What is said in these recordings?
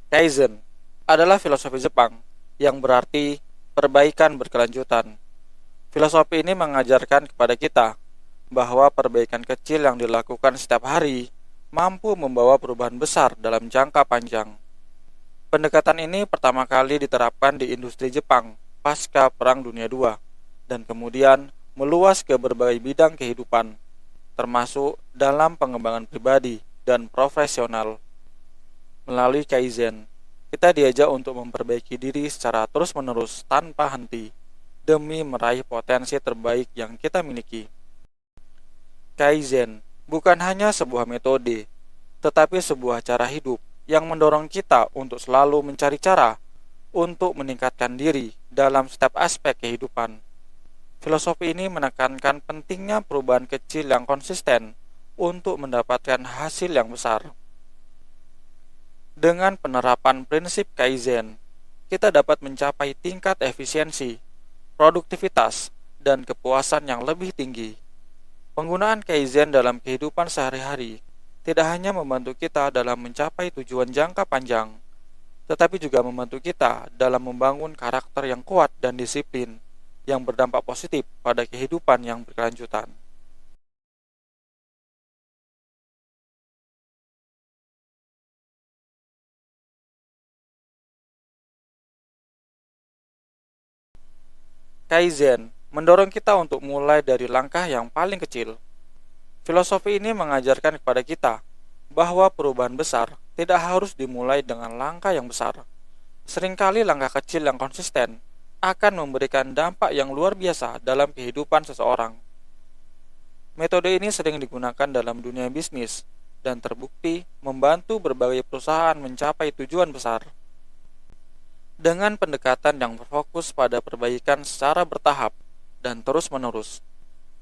Kaizen adalah filosofi Jepang yang berarti perbaikan berkelanjutan. Filosofi ini mengajarkan kepada kita bahwa perbaikan kecil yang dilakukan setiap hari mampu membawa perubahan besar dalam jangka panjang. Pendekatan ini pertama kali diterapkan di industri Jepang pasca Perang Dunia II dan kemudian meluas ke berbagai bidang kehidupan, termasuk dalam pengembangan pribadi dan profesional. Melalui Kaizen, kita diajak untuk memperbaiki diri secara terus-menerus tanpa henti demi meraih potensi terbaik yang kita miliki. Kaizen bukan hanya sebuah metode, tetapi sebuah cara hidup yang mendorong kita untuk selalu mencari cara untuk meningkatkan diri dalam setiap aspek kehidupan. Filosofi ini menekankan pentingnya perubahan kecil yang konsisten untuk mendapatkan hasil yang besar. Dengan penerapan prinsip Kaizen, kita dapat mencapai tingkat efisiensi, produktivitas, dan kepuasan yang lebih tinggi. Penggunaan Kaizen dalam kehidupan sehari-hari tidak hanya membantu kita dalam mencapai tujuan jangka panjang, tetapi juga membantu kita dalam membangun karakter yang kuat dan disiplin yang berdampak positif pada kehidupan yang berkelanjutan. Kaizen mendorong kita untuk mulai dari langkah yang paling kecil. Filosofi ini mengajarkan kepada kita bahwa perubahan besar tidak harus dimulai dengan langkah yang besar. Seringkali langkah kecil yang konsisten akan memberikan dampak yang luar biasa dalam kehidupan seseorang. Metode ini sering digunakan dalam dunia bisnis dan terbukti membantu berbagai perusahaan mencapai tujuan besar. Dengan pendekatan yang berfokus pada perbaikan secara bertahap dan terus-menerus,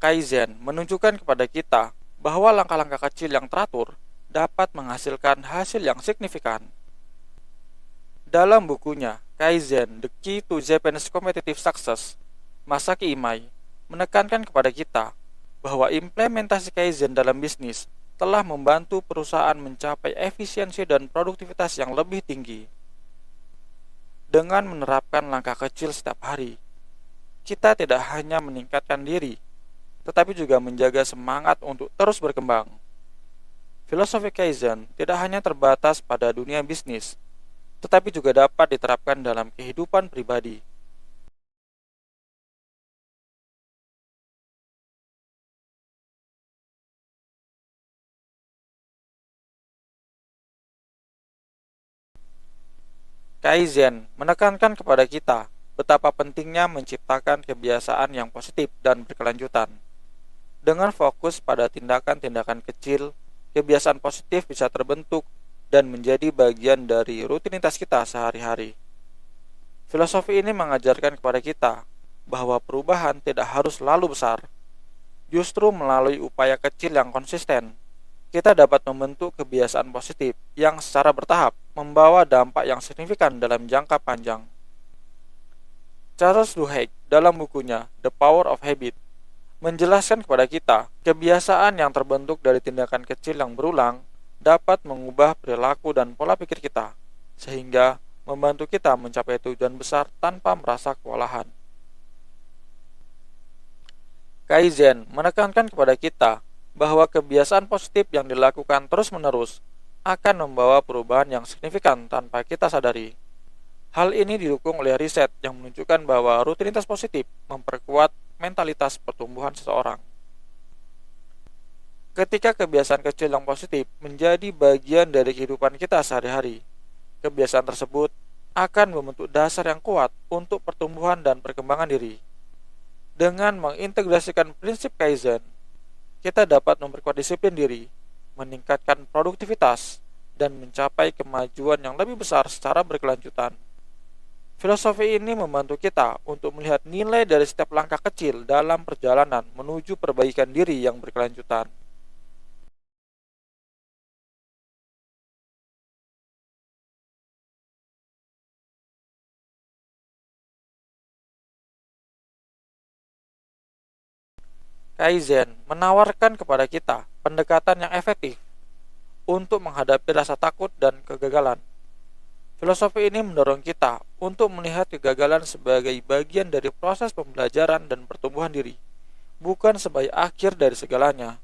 Kaizen menunjukkan kepada kita bahwa langkah-langkah kecil yang teratur dapat menghasilkan hasil yang signifikan. Dalam bukunya Kaizen: The Key to Japanese Competitive Success, Masaki Imai menekankan kepada kita bahwa implementasi Kaizen dalam bisnis telah membantu perusahaan mencapai efisiensi dan produktivitas yang lebih tinggi. Dengan menerapkan langkah kecil setiap hari, kita tidak hanya meningkatkan diri, tetapi juga menjaga semangat untuk terus berkembang. Filosofi Kaizen tidak hanya terbatas pada dunia bisnis, tetapi juga dapat diterapkan dalam kehidupan pribadi. Kaizen menekankan kepada kita betapa pentingnya menciptakan kebiasaan yang positif dan berkelanjutan. Dengan fokus pada tindakan-tindakan kecil, kebiasaan positif bisa terbentuk dan menjadi bagian dari rutinitas kita sehari-hari. Filosofi ini mengajarkan kepada kita bahwa perubahan tidak harus selalu besar. Justru melalui upaya kecil yang konsisten, kita dapat membentuk kebiasaan positif yang secara bertahap membawa dampak yang signifikan dalam jangka panjang. Charles Duhigg dalam bukunya The Power of Habit menjelaskan kepada kita kebiasaan yang terbentuk dari tindakan kecil yang berulang dapat mengubah perilaku dan pola pikir kita, sehingga membantu kita mencapai tujuan besar tanpa merasa kewalahan. Kaizen menekankan kepada kita bahwa kebiasaan positif yang dilakukan terus-menerus akan membawa perubahan yang signifikan tanpa kita sadari. Hal ini didukung oleh riset yang menunjukkan bahwa rutinitas positif memperkuat mentalitas pertumbuhan seseorang. Ketika kebiasaan kecil yang positif menjadi bagian dari kehidupan kita sehari-hari, kebiasaan tersebut akan membentuk dasar yang kuat untuk pertumbuhan dan perkembangan diri. Dengan mengintegrasikan prinsip Kaizen, kita dapat memperkuat disiplin diri, meningkatkan produktivitas, dan mencapai kemajuan yang lebih besar secara berkelanjutan. Filosofi ini membantu kita untuk melihat nilai dari setiap langkah kecil dalam perjalanan menuju perbaikan diri yang berkelanjutan. Kaizen menawarkan kepada kita pendekatan yang efektif untuk menghadapi rasa takut dan kegagalan. Filosofi ini mendorong kita untuk melihat kegagalan sebagai bagian dari proses pembelajaran dan pertumbuhan diri, bukan sebagai akhir dari segalanya.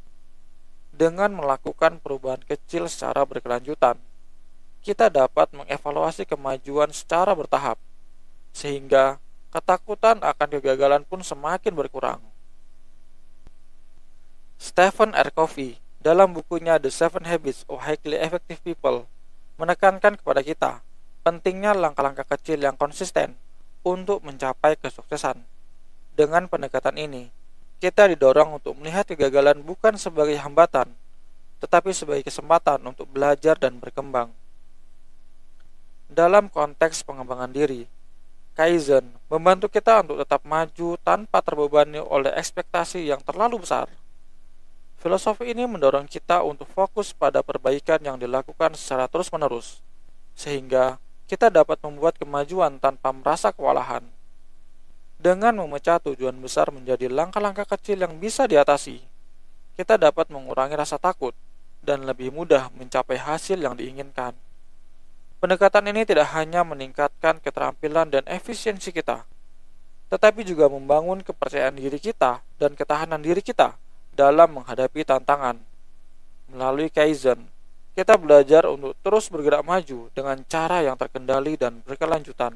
Dengan melakukan perubahan kecil secara berkelanjutan, kita dapat mengevaluasi kemajuan secara bertahap, sehingga ketakutan akan kegagalan pun semakin berkurang. Stephen R. Covey dalam bukunya The 7 Habits of Highly Effective People menekankan kepada kita pentingnya langkah-langkah kecil yang konsisten untuk mencapai kesuksesan. Dengan pendekatan ini, kita didorong untuk melihat kegagalan bukan sebagai hambatan, tetapi sebagai kesempatan untuk belajar dan berkembang. Dalam konteks pengembangan diri, Kaizen membantu kita untuk tetap maju tanpa terbebani oleh ekspektasi yang terlalu besar. Filosofi ini mendorong kita untuk fokus pada perbaikan yang dilakukan secara terus-menerus, sehingga kita dapat membuat kemajuan tanpa merasa kewalahan. Dengan memecah tujuan besar menjadi langkah-langkah kecil yang bisa diatasi, kita dapat mengurangi rasa takut dan lebih mudah mencapai hasil yang diinginkan. Pendekatan ini tidak hanya meningkatkan keterampilan dan efisiensi kita, tetapi juga membangun kepercayaan diri kita dan ketahanan diri kita dalam menghadapi tantangan. Melalui Kaizen, kita belajar untuk terus bergerak maju dengan cara yang terkendali dan berkelanjutan.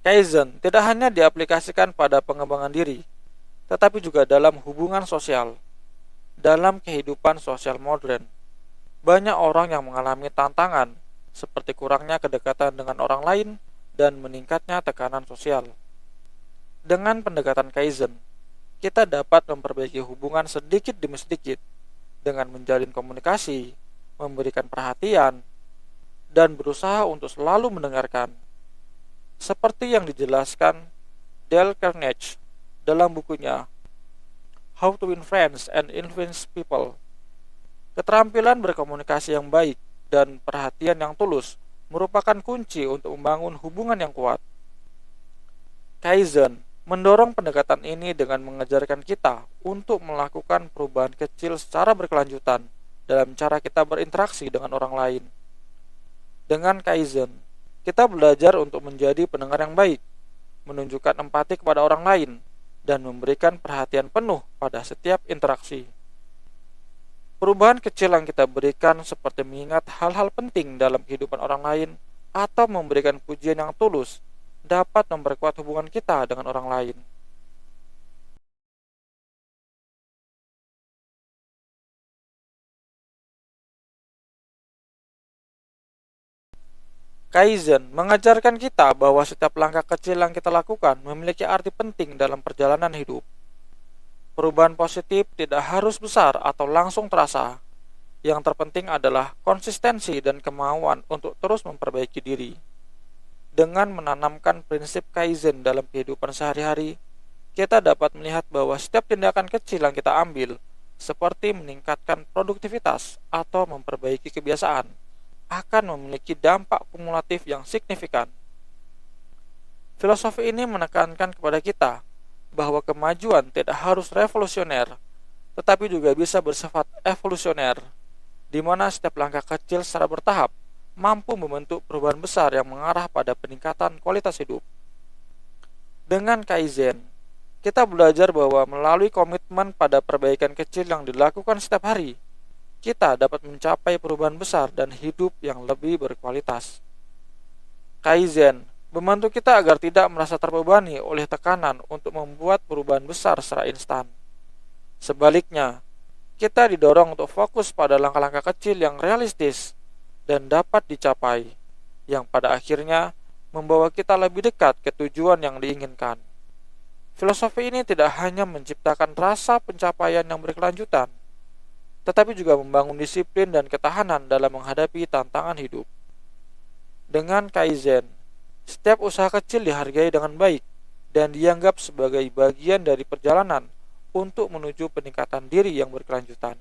Kaizen tidak hanya diaplikasikan pada pengembangan diri, tetapi juga dalam hubungan sosial. Dalam kehidupan sosial modern, banyak orang yang mengalami tantangan seperti kurangnya kedekatan dengan orang lain dan meningkatnya tekanan sosial. Dengan pendekatan Kaizen, kita dapat memperbaiki hubungan sedikit demi sedikit dengan menjalin komunikasi, memberikan perhatian, dan berusaha untuk selalu mendengarkan. Seperti yang dijelaskan Dale Carnegie dalam bukunya How to Win Friends and Influence People. Keterampilan berkomunikasi yang baik dan perhatian yang tulus merupakan kunci untuk membangun hubungan yang kuat. Kaizen mendorong pendekatan ini dengan mengajarkan kita untuk melakukan perubahan kecil secara berkelanjutan dalam cara kita berinteraksi dengan orang lain. Dengan Kaizen, kita belajar untuk menjadi pendengar yang baik, menunjukkan empati kepada orang lain, dan memberikan perhatian penuh pada setiap interaksi. Perubahan kecil yang kita berikan seperti mengingat hal-hal penting dalam kehidupan orang lain atau memberikan pujian yang tulus dapat memperkuat hubungan kita dengan orang lain. Kaizen mengajarkan kita bahwa setiap langkah kecil yang kita lakukan memiliki arti penting dalam perjalanan hidup. Perubahan positif tidak harus besar atau langsung terasa. Yang terpenting adalah konsistensi dan kemauan untuk terus memperbaiki diri. Dengan menanamkan prinsip Kaizen dalam kehidupan sehari-hari, kita dapat melihat bahwa setiap tindakan kecil yang kita ambil, seperti meningkatkan produktivitas atau memperbaiki kebiasaan, akan memiliki dampak kumulatif yang signifikan. Filosofi ini menekankan kepada kita bahwa kemajuan tidak harus revolusioner, tetapi juga bisa bersifat evolusioner, di mana setiap langkah kecil secara bertahap mampu membentuk perubahan besar yang mengarah pada peningkatan kualitas hidup. Dengan Kaizen, kita belajar bahwa melalui komitmen pada perbaikan kecil yang dilakukan setiap hari, kita dapat mencapai perubahan besar dan hidup yang lebih berkualitas. Kaizen membantu kita agar tidak merasa terbebani oleh tekanan untuk membuat perubahan besar secara instan. Sebaliknya, kita didorong untuk fokus pada langkah-langkah kecil yang realistis dan dapat dicapai, yang pada akhirnya membawa kita lebih dekat ke tujuan yang diinginkan. Filosofi ini tidak hanya menciptakan rasa pencapaian yang berkelanjutan, tetapi juga membangun disiplin dan ketahanan dalam menghadapi tantangan hidup. Dengan Kaizen, setiap usaha kecil dihargai dengan baik dan dianggap sebagai bagian dari perjalanan untuk menuju peningkatan diri yang berkelanjutan.